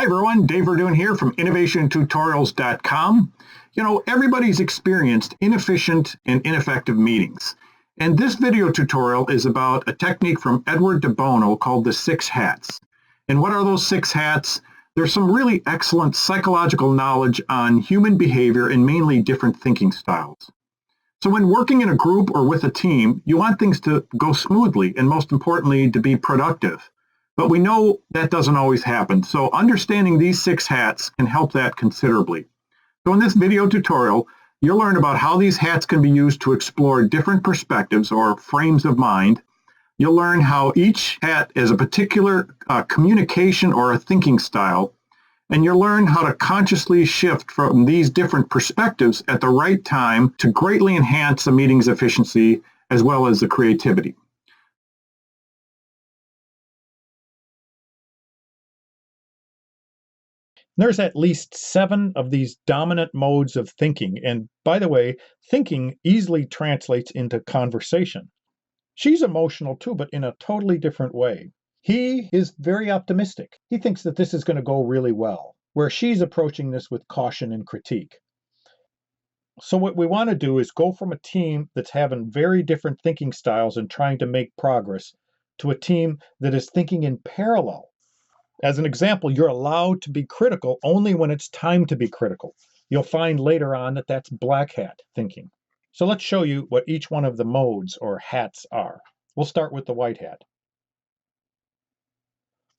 Hi everyone, Dave Verdoon here from innovationtutorials.com. Everybody's experienced inefficient and ineffective meetings. And this video tutorial is about a technique from Edward DeBono called the 6 hats. And what are those 6 hats? There's some really excellent psychological knowledge on human behavior and mainly different thinking styles. So when working in a group or with a team, you want things to go smoothly and most importantly to be productive. But we know that doesn't always happen. So understanding these 6 hats can help that considerably. So in this video tutorial, you'll learn about how these hats can be used to explore different perspectives or frames of mind. You'll learn how each hat is a particular communication or a thinking style. And you'll learn how to consciously shift from these different perspectives at the right time to greatly enhance the meeting's efficiency as well as the creativity. There's at least 7 of these dominant modes of thinking. And by the way, thinking easily translates into conversation. She's emotional too, but in a totally different way. He is very optimistic. He thinks that this is going to go really well, where she's approaching this with caution and critique. So what we want to do is go from a team that's having very different thinking styles and trying to make progress to a team that is thinking in parallel. As an example, you're allowed to be critical only when it's time to be critical. You'll find later on that that's black hat thinking. So let's show you what each one of the modes or hats are. We'll start with the white hat.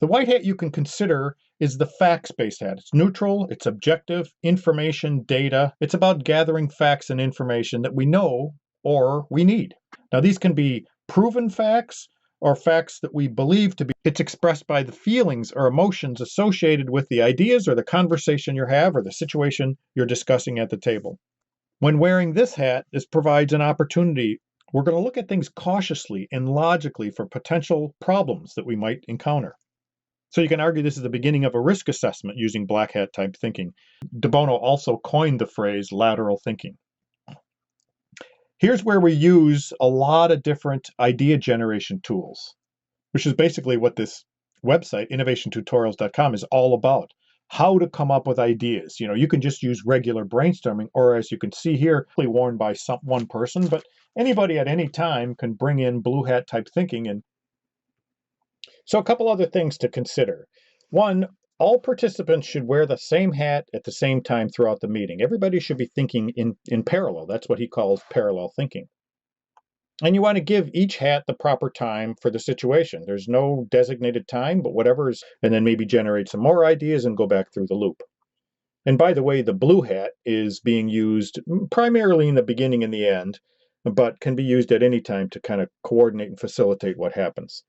The white hat you can consider is the facts-based hat. It's neutral, it's objective, information, data. It's about gathering facts and information that we know or we need. Now these can be proven facts or facts that we believe to be. It's expressed by the feelings or emotions associated with the ideas or the conversation you have or the situation you're discussing at the table. When wearing this hat, this provides an opportunity. We're going to look at things cautiously and logically for potential problems that we might encounter. So you can argue this is the beginning of a risk assessment using black hat type thinking. DeBono also coined the phrase lateral thinking. Here's where we use a lot of different idea generation tools, which is basically what this website, innovationtutorials.com, is all about. How to come up with ideas. You can just use regular brainstorming, or as you can see here, worn by one person, but anybody at any time can bring in blue hat type thinking. And so a couple other things to consider. One, all participants should wear the same hat at the same time throughout the meeting. Everybody should be thinking in parallel. That's what he calls parallel thinking. And you want to give each hat the proper time for the situation. There's no designated time, but whatever is, and then maybe generate some more ideas and go back through the loop. And by the way, the blue hat is being used primarily in the beginning and the end, but can be used at any time to kind of coordinate and facilitate what happens.